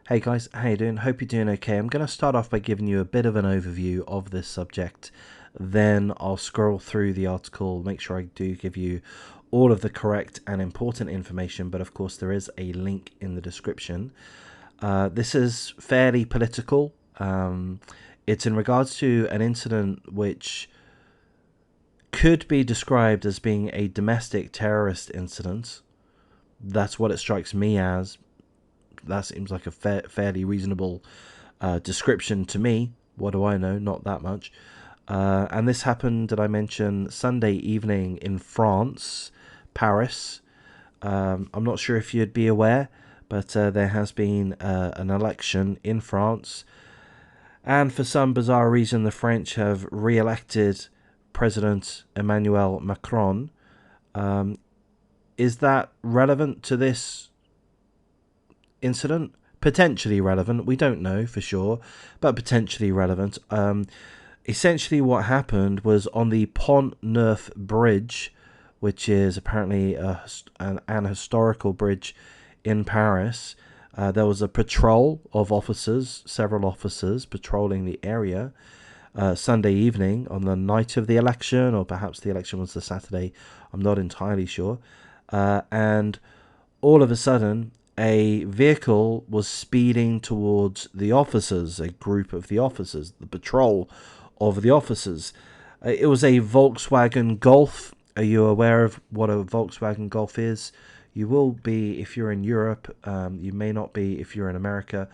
Hey guys, how you doing? Hope you're doing okay. I'm going to start off by giving you a bit of an overview of this subject. Then I'll scroll through the article, make sure I do give you all of the correct and important information, but of course there is a link in the description. This is fairly political. It's in regards to an incident which could be described as being a domestic terrorist incident. That's what it strikes me as. That seems like a fairly reasonable description to me. What do I know? Not that much. And this happened, did I mention, Sunday evening in France, Paris. I'm not sure if you'd be aware, but there has been an election in France. And for some bizarre reason, the French have re-elected President Emmanuel Macron. Is that relevant to this incident? Potentially relevant. We don't know for sure, but potentially relevant. Essentially what happened was on the Pont Neuf Bridge, which is apparently an historical bridge in Paris. There was a patrol of officers, several officers patrolling the area Sunday evening on the night of the election, or perhaps the election was the Saturday. I'm not entirely sure. And all of a sudden, a vehicle was speeding towards the officers, a group of the officers, the patrol of the officers. It was a Volkswagen Golf. Are you aware of what a Volkswagen Golf is? You will be if you're in Europe. You may not be if you're in America.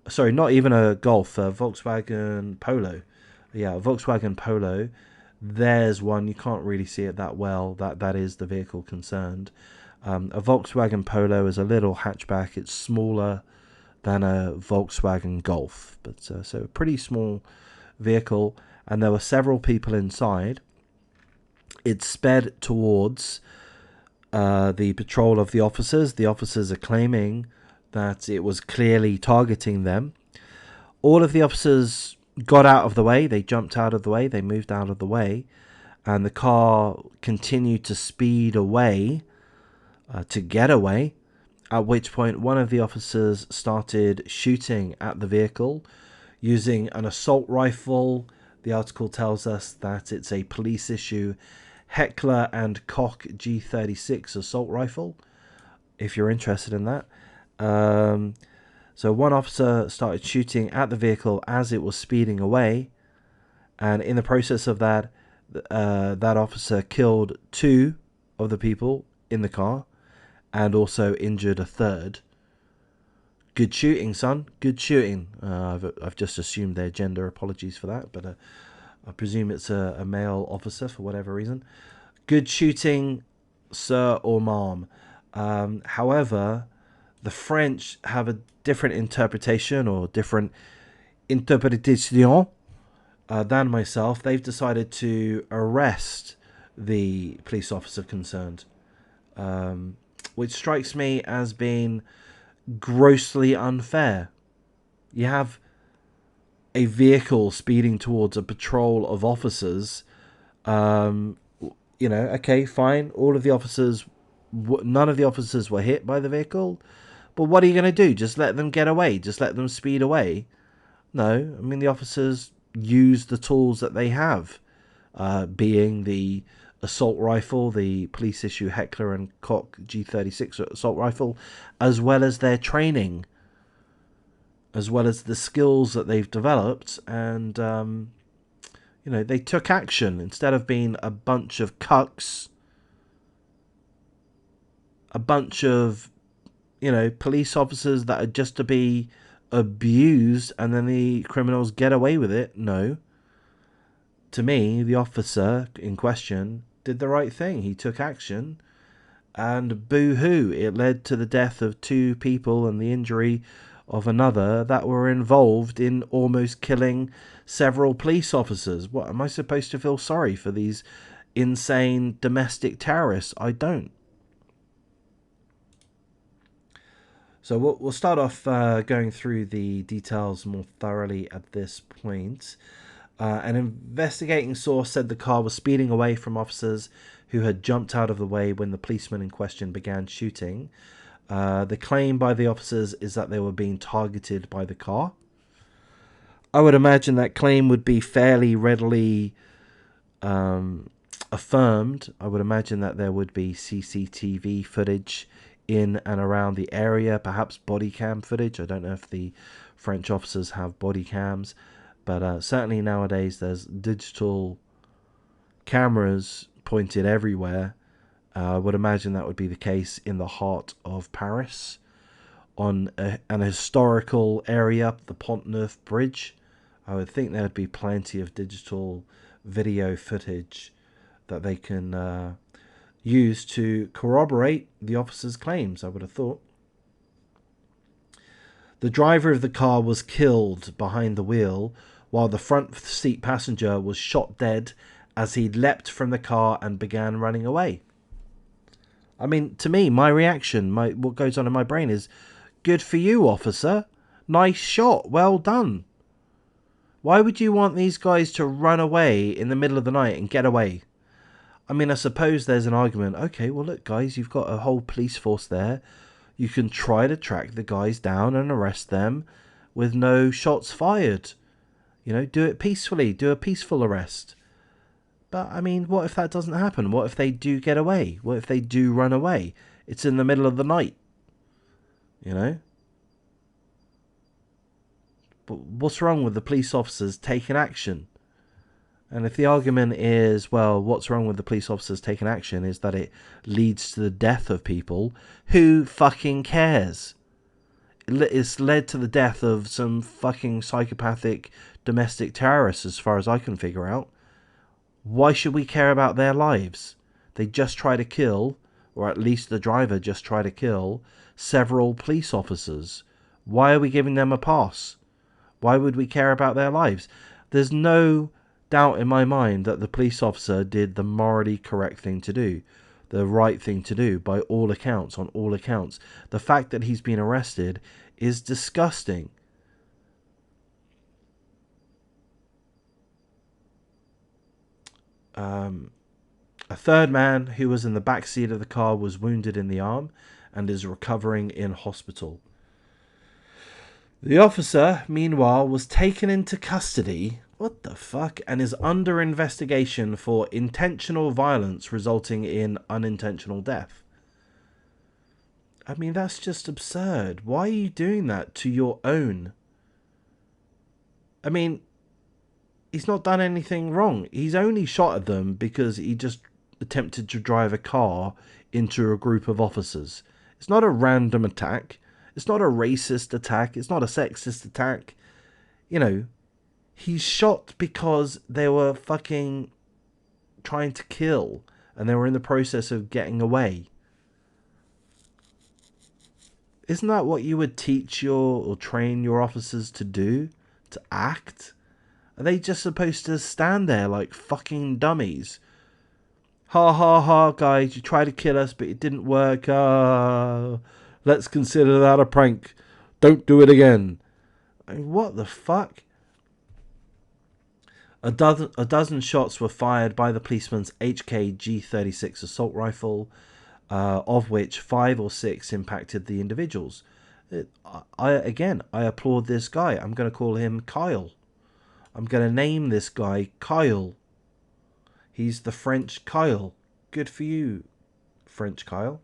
Sorry, not even a Golf, a Volkswagen Polo. Yeah, a Volkswagen Polo. There's one. You can't really see it that well. That is the vehicle concerned. A Volkswagen Polo is a little hatchback. It's smaller than a Volkswagen Golf, but so a pretty small vehicle, and there were several people inside. It sped towards the patrol of the officers. The officers are claiming that it was clearly targeting them. All of the officers got out of the way. They jumped out of the way. They moved out of the way, and the car continued to speed away. To get away, at which point one of the officers started shooting at the vehicle using an assault rifle. The article tells us that it's a police issue Heckler and Koch G36 assault rifle, if you're interested in that. So one officer started shooting at the vehicle as it was speeding away, and in the process of that, that officer killed two of the people in the car and also injured a third. Good shooting, son. Good shooting. I've just assumed their gender. Apologies for that, but I presume it's a male officer for whatever reason. Good shooting, sir or ma'am. However, the French have a different interpretation or different interpretation than myself. They've decided to arrest the police officer concerned. Which strikes me as being grossly unfair. You have a vehicle speeding towards a patrol of officers. Okay, fine. All of the officers, none of the officers were hit by the vehicle. But what are you going to do? Just let them get away? Just let them speed away? No, I mean, the officers use the tools that they have, being the assault rifle, the police issue Heckler and Koch G36 assault rifle, as well as their training, as well as the skills that they've developed. And they took action instead of being a bunch of cucks, a bunch of police officers that are just to be abused and then the criminals get away with it. No, to me, the officer in question did the right thing. He took action, and boo-hoo, it led to the death of two people and the injury of another that were involved in almost killing several police officers. What, am I supposed to feel sorry for these insane domestic terrorists? I don't. So we'll start off going through the details more thoroughly at this point. An investigating source said the car was speeding away from officers who had jumped out of the way when the policeman in question began shooting. The claim by the officers is that they were being targeted by the car. I would imagine that claim would be fairly readily affirmed. I would imagine that there would be CCTV footage in and around the area, perhaps body cam footage. I don't know if the French officers have body cams, but certainly nowadays there's digital cameras pointed everywhere. I would imagine that would be the case in the heart of Paris, on an historical area, the Pont Neuf Bridge. I would think there'd be plenty of digital video footage that they can use to corroborate the officer's claims, I would have thought. The driver of the car was killed behind the wheel, while the front seat passenger was shot dead as he leapt from the car and began running away. I mean, to me, my reaction, what goes on in my brain is, good for you, officer. Nice shot. Well done. Why would you want these guys to run away in the middle of the night and get away? I mean, I suppose there's an argument. Okay, well, look, guys, you've got a whole police force there. You can try to track the guys down and arrest them with no shots fired. You know, do it peacefully. Do a peaceful arrest. But, I mean, what if that doesn't happen? What if they do get away? What if they do run away? It's in the middle of the night. You know? But what's wrong with the police officers taking action? And if the argument is, well, what's wrong with the police officers taking action is that it leads to the death of people, who fucking cares? It's led to the death of some fucking psychopathic domestic terrorists, as far as I can figure out. Why should we care about their lives? They just try to kill, or at least the driver just tried to kill, several police officers. Why are we giving them a pass? Why would we care about their lives? There's no doubt in my mind that the police officer did the morally correct thing to do, the right thing to do, by all accounts, on all accounts. The fact that he's been arrested is disgusting. A third man who was in the back seat of the car was wounded in the arm and is recovering in hospital. The officer, meanwhile, was taken into custody, what the fuck, and is under investigation for intentional violence resulting in unintentional death. I mean, that's just absurd. Why are you doing that to your own? I mean, he's not done anything wrong. He's only shot at them because he just attempted to drive a car into a group of officers. It's not a random attack. It's not a racist attack. It's not a sexist attack. You know, he's shot because they were fucking trying to kill and they were in the process of getting away. Isn't that what you would teach or train your officers to do? To act? Are they just supposed to stand there like fucking dummies? Ha ha ha, guys, you tried to kill us, but it didn't work. Let's consider that a prank. Don't do it again. I mean, what the fuck? A dozen shots were fired by the policeman's HK G36 assault rifle, of which 5 or 6 impacted the individuals. I applaud this guy. I'm going to call him Kyle. I'm going to name this guy Kyle. He's the French Kyle. Good for you, French Kyle.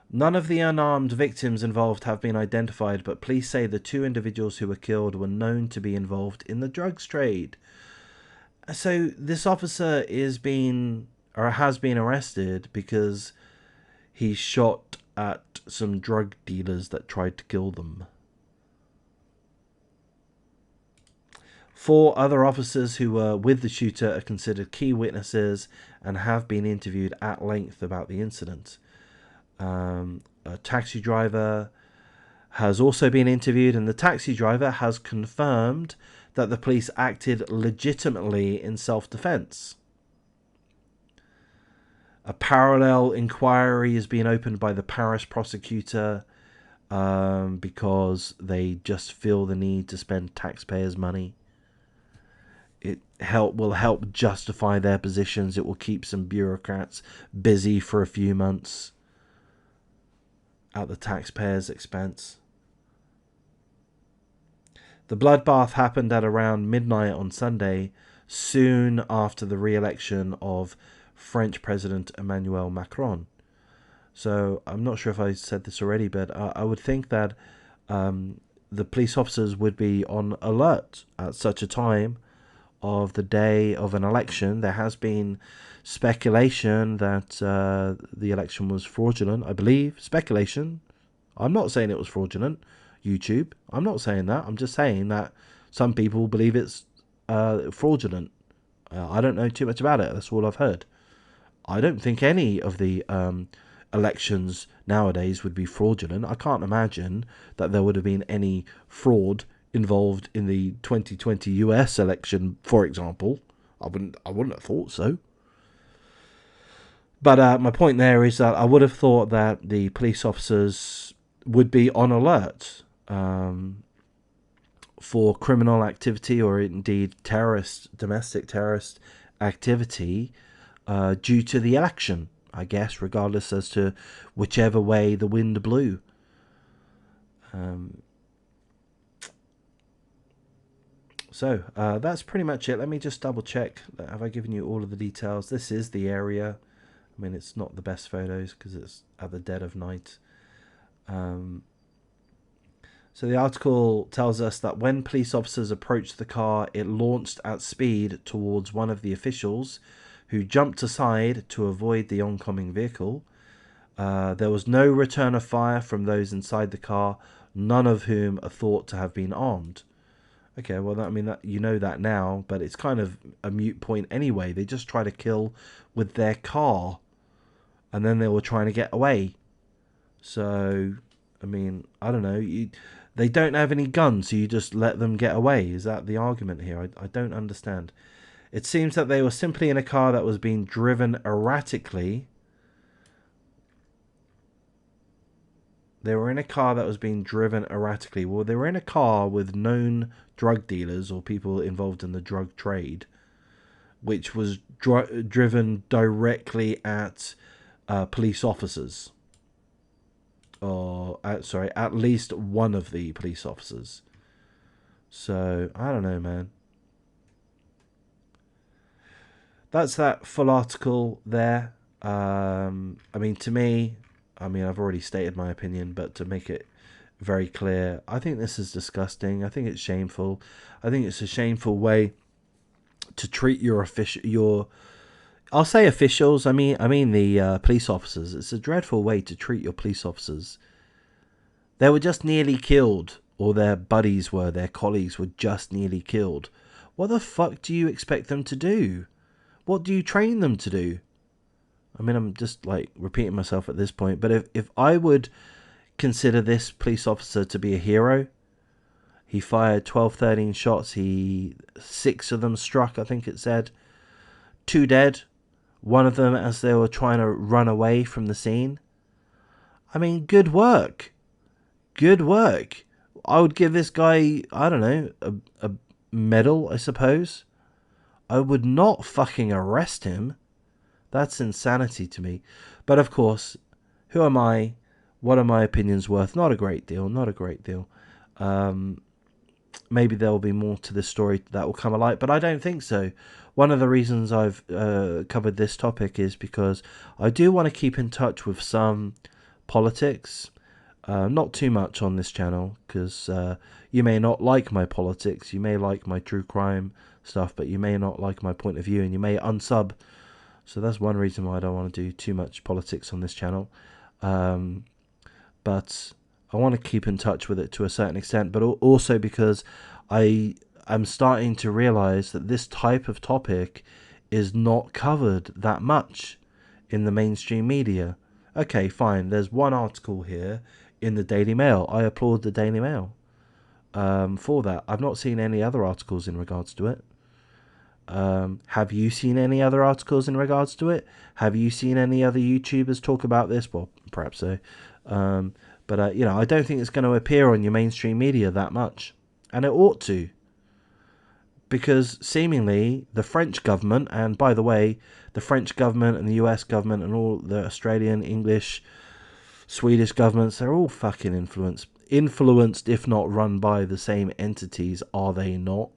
None of the unarmed victims involved have been identified, but police say the 2 individuals who were killed were known to be involved in the drugs trade. So this officer has been arrested because he shot at some drug dealers that tried to kill them. 4 other officers who were with the shooter are considered key witnesses and have been interviewed at length about the incident. A taxi driver has also been interviewed, and the taxi driver has confirmed that the police acted legitimately in self-defense. A parallel inquiry has been opened by the Paris prosecutor because they just feel the need to spend taxpayers' money. It will help justify their positions. It will keep some bureaucrats busy for a few months. at the taxpayers' expense. The bloodbath happened at around midnight on Sunday, soon after the re-election of French President Emmanuel Macron. So I'm not sure if I said this already, but I would think that the police officers would be on alert at such a time of the day of an election. There has been speculation that the election was fraudulent, I believe. Speculation. I'm not saying it was fraudulent. YouTube. I'm not saying that. I'm just saying that some people believe it's fraudulent. I don't know too much about it. That's all I've heard. I don't think any of the elections nowadays would be fraudulent. I can't imagine that there would have been any fraud involved in the 2020 US election, for example. I wouldn't have thought so. But my point there is that I would have thought that the police officers would be on alert for criminal activity or indeed domestic terrorist activity due to the election, I guess, regardless as to whichever way the wind blew. So that's pretty much it. Let me just double check. Have I given you all of the details? This is the area. I mean, it's not the best photos because it's at the dead of night. So the article tells us that when police officers approached the car, it launched at speed towards one of the officials, who jumped aside to avoid the oncoming vehicle. There was no return of fire from those inside the car, none of whom are thought to have been armed. Okay, well, I mean, that, you know that now, but it's kind of a moot point anyway. They just try to kill with their car, and then they were trying to get away. So, I mean, I don't know. They don't have any guns, so you just let them get away. Is that the argument here? I don't understand. It seems that they were simply in a car that was being driven erratically. They were in a car that was being driven erratically. Well, they were in a car with known drug dealers or people involved in the drug trade, which was driven directly at police officers. Or, at least one of the police officers. So, I don't know, man. That's that full article there. I mean, to me, I've already stated my opinion, but to make it very clear, I think this is disgusting. I think it's shameful. I think it's a shameful way to treat I'll say officials. I mean the police officers. It's a dreadful way to treat your police officers. They were just nearly killed, or their buddies were, their colleagues were just nearly killed. What the fuck do you expect them to do? What do you train them to do? I mean, I'm just like repeating myself at this point, but if I would consider this police officer to be a hero, he fired 12, 13 shots. 6 of them struck, I think it said. 2 dead. One of them as they were trying to run away from the scene. I mean, good work. Good work. I would give this guy, I don't know, a medal, I suppose. I would not fucking arrest him. That's insanity to me. But of course, who am I? What are my opinions worth? Not a great deal. Not a great deal. Maybe there will be more to this story that will come alight, but I don't think so. One of the reasons I've covered this topic is because I do want to keep in touch with some politics. Not too much on this channel, because you may not like my politics. You may like my true crime stuff, but you may not like my point of view, and you may unsub. So that's one reason why I don't want to do too much politics on this channel. But I want to keep in touch with it to a certain extent, but also because I'm starting to realize that this type of topic is not covered that much in the mainstream media. Okay, fine. There's one article here in the Daily Mail. I applaud the Daily Mail for that. I've not seen any other articles in regards to it. Have you seen any other articles in regards to it? Have you seen any other YouTubers talk about this? Well, perhaps so. But I don't think it's going to appear on your mainstream media that much. And it ought to. Because seemingly the French government, and by the way, the French government and the US government and all the Australian, English, Swedish governments, they're all fucking influenced, if not run by the same entities, are they not?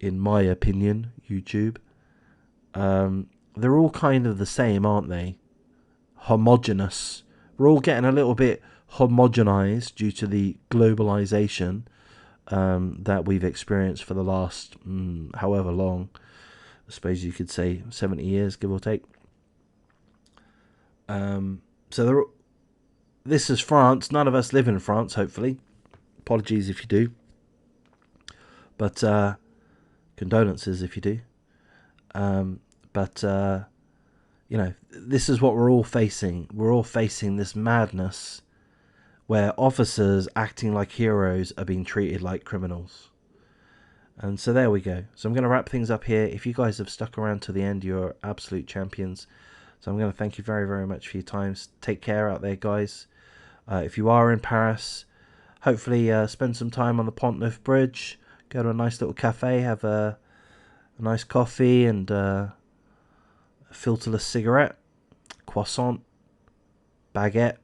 In my opinion, YouTube. They're all kind of the same, aren't they? Homogenous. We're all getting a little bit homogenized due to the globalization that we've experienced for the last however long. I suppose you could say 70 years, give or take. So this is France. None of us live in France, hopefully. Apologies if you do. But condolences if you do. But this is what we're all facing. We're all facing this madness where officers acting like heroes are being treated like criminals. And so there we go. So I'm going to wrap things up here. If you guys have stuck around to the end, you're absolute champions. So I'm going to thank you very, very much for your time. Take care out there, guys. If you are in Paris, hopefully spend some time on the Pont Neuf Bridge. Go to a nice little cafe, have a nice coffee and a filterless cigarette, croissant, baguette.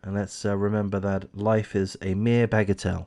And let's remember that life is a mere bagatelle.